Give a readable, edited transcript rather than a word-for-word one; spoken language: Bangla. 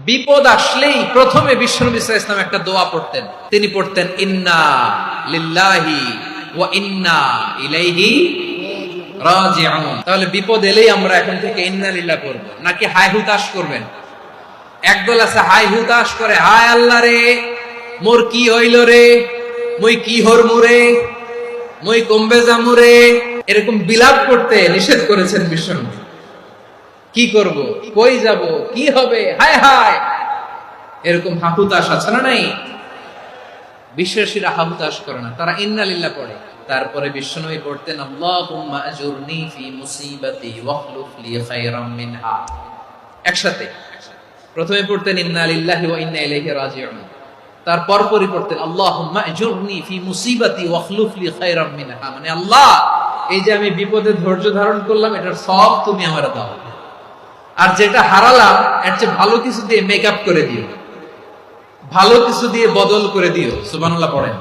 বিপদ আসলেই প্রথমে বিশ্বনবী সাল্লাল্লাহু আলাইহি ওয়াসাল্লাম একটা দোয়া পড়তেন। তিনি পড়তেন ইন্না লিল্লাহি ওয়া ইন্না ইলাইহি রাজিউন। তাহলে বিপদ এলেই আমরা এখন থেকে ইন্না লিল্লাহ করব, নাকি হায় হুতাশ করবেন? একদল আছে হায় হুতাশ করে, হায় আল্লাহ রে মোর কি হইল রে, মই কি হরমু রে, মই কমবে যামু রে, এরকম বিলাপ করতে নিষেধ করেছেন বিশ্বনবী। কি করব, কই যাব, কি হবে, হায় হায়, এরকম হাহুতাশ আছে না নাই? বিশ্বাসীরা হাহুতাশ করে না, তারা ইন্না লিল্লাহ পড়ে। তারপরে বিশ্বনবী পড়তেন আল্লাহুম্মা আজুরনি ফি মুসিবাতি ওয়াখলুফ লি খায়রাম মিনহা। একসাথে প্রথমে পড়তেন ইন্না লিল্লাহি ওয়া ইন্না ইলাইহি রাজিউন, তারপর পরই পড়তেন আল্লাহুম্মা আজুরনি ফি মুসিবাতি ওয়াখলুফ লি খায়রাম মিনহা, মানে আল্লাহ এই যে আমি বিপদে ধৈর্য ধারণ করলাম এটার সব তুমি আমারে দাও, আর যেটা হারালাম এর চেয়ে ভালো কিছু দিয়ে মেকআপ করে দিও, ভালো কিছু দিয়ে বদল করে দিও। সুবহানাল্লাহ পড়েন।